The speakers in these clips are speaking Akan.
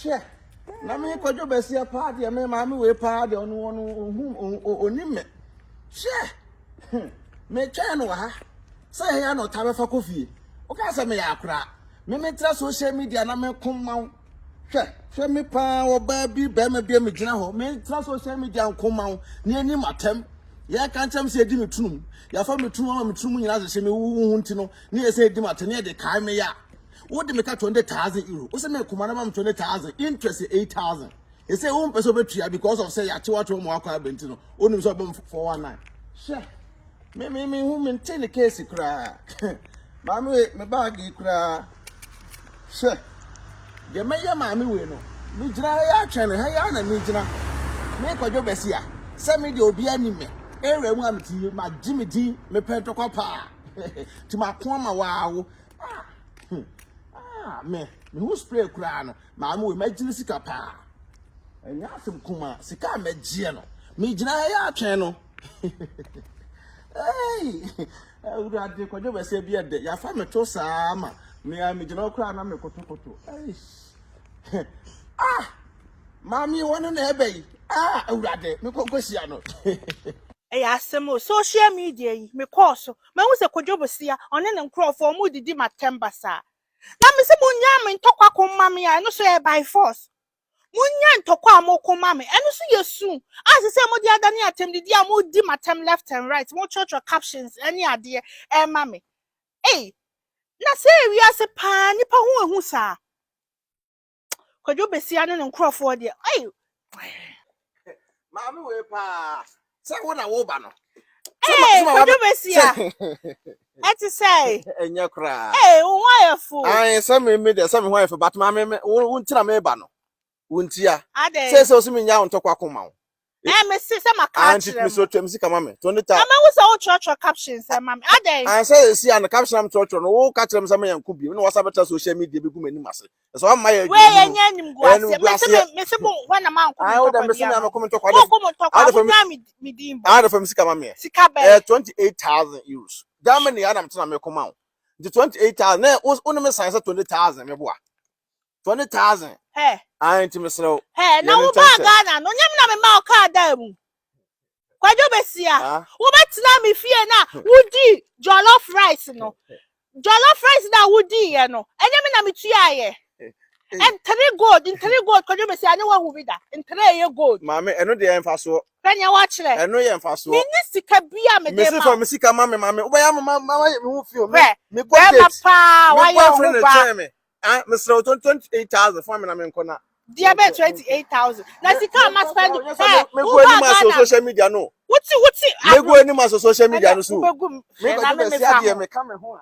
Share. Na me Kwadwo Besia party me maame we party oni me. Share. Me twa no ha. Say here no tabefa kofi. O ka say me ya akra. Me tra social media na me komma. Hwe me pa oba bi be me bia me gina ho. Me tra social media komma ni ani matem. Ya kan cham se di me tunum. Ya fa me tunum nyina se me wu nti no. Ni e se di matem ne de kai me ya. What the make 20,000 euro? What's the make? Command 20,000. Interest 8,000. They say one person betray because of say you want to more car bentino. Only so 419. Sure. Me who maintain the case cry. Mammy, me bag cry. Sure. The mayor mammy we no. Me dry channel. Hey, Anna, me jina. Make Kwadwo Besia. Send me the obi anime. Every one to you, my Jimmy D. Me pento papa. To my kwama wow. Me who spray crown, mamma will imagine sika pa. And yasum kuma, sika me giano. Me jina channel. Hey, I would have the Kwadwo Besia be a day. Ya family to sama. Me I me jino crown and me koto. Ah, mammy, one on the bay. Ah, I would have me Kwadwo. Eh, asemo social media me course. Me who say Kwadwo Besia on an crop for moody di matemba sa. Na me se munya me ntokwa komma me ya no so e by force munya ntokwa amokoma me eno so yesu as se mo di adani atem di a mo di matem left and right mo church captions any ade e ma me eh na se wi ase pa nipa hu ehu sa Kwadwo Besia no nkrofo de eh Mama we pa say wo na wo ba no Kwadwo Besia eti say enya kra wonwayefo ai say me dey say me wonwayefo but mama me wontina me ba no wontia say so me nya ntokwa koma wo me say maka chire me so twem sika mama 20,000 mama wo say wo church captions mama I say see an caption am church no wo ka kire me say me yanku bi no wasa beta social media be gu mani mase so am my we enya nim gu ase me say when na man ko I would me say me am comment ntokwa wo me dimbo I from sika mama sika be 28,000 euros that many adam tena me koma the 28,000 na wonu me sign say 20,000 me boa 20,000 hey I ain't me slow hey na wo ba Ghana no nyam na me ma o ka da mu Kwadwo Besia wo betina me fie na wudi jollof rice no jollof rice na wudi ye no enye me na me tua ye and 3 gold Kwadwo Besia ne wa hu bi da in 3 ye gold mama eno de emfa so kanya wa kire eno ye emfa so ni sika bia me de ma me se me sika mama wo ya mama me hu fie me go date pa wa yo hu ba me slow 28,000 for me na me nkona dia be 28,000 na sika ma spend me go ni ma social media no wuti me go ni ma social media no so me na go be sia de me ka me ho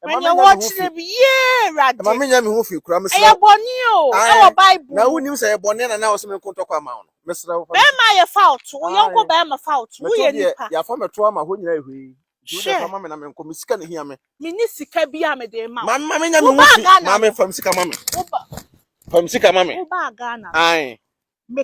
manya watch na bi ye rad mama nya me ho fi kura me e boni o e wo bible na woni say e boni na wo se me kontokwa ma no me sra wo be ma ye fault wo yonko be ma fault wo ye nipa ya fa me to ama ho nyina ehwe du de fa mama na me nko me sika ne hia me ni sika bia me de ma mama nya me ho fi mama fam sika mama fam sika mama wo ba Ghana ai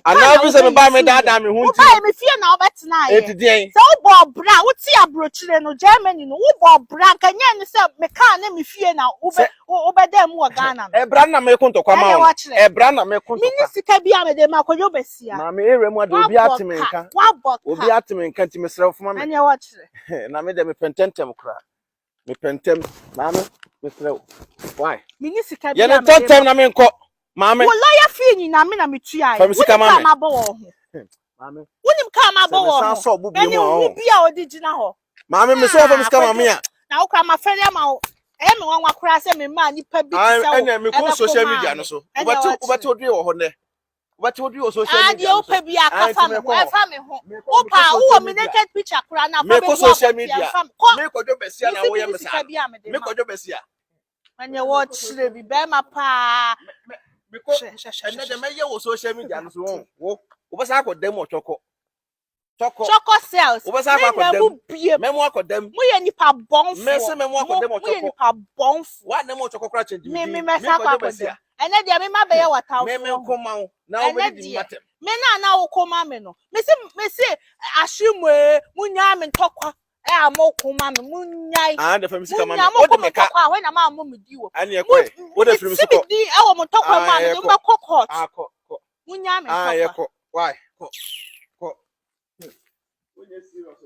ana bi se me ba me dada me ho nti wo ba me fie na obetena ye etidien so wo bo bra wo ti abrochire no Germany no wo bo bra kanya ni se me ka na me fie na wo be dem wo Ghana no e bra na me kontokwa ma e bra na me kontokwa ni sika bia me de ma Kwadwo Besia mama ere mu ade obi atemenka obi atemenka nti me sra fuma me anya wa kire na me de me pententem kra me pentem mama me sra why ni sika bia ye no tentem na me nko mama wo lawyer fee ni na me na me tua ye sika mama ma bo wo ho mama wonim ka ma bo wo ho eni hu bia odi gina ho mama me so fam sika mama ya na wo kra ma fere ma wo e me wanwa kra se me ma nipa bi ti se wo enya me ko social media no so ubati odwe wo ho ne ubati odwe wo social media adi o pe bi aka fa me ho e fa me ho wo pa wo me naked picture kra na fa me ko social media me Kwadwo Besia na wo ye me sa me Kwadwo Besia anya wo chire bi be ma pa because and the mayor was social media and so on. What I got them or choco cells. What I got them, memoir got them. We any pa bon, Messi memoir got them or choco. Pa bon, what name or choco cratching? Me, and then the me bear what out. Me come out now. Me na now come ameno. Me say, assume we munyam and talk. Eh, mo kuma me munyai. Ah, the family come Munya on. mo What ko the mo meka? tokwa we na ma mo me diwo. And you quay. What the family go? Di e wo mo tokwa ma me do ma court. Ah, ko. Munya me Ah, yeah, tokwa. ko. Why? Ko. When you serious.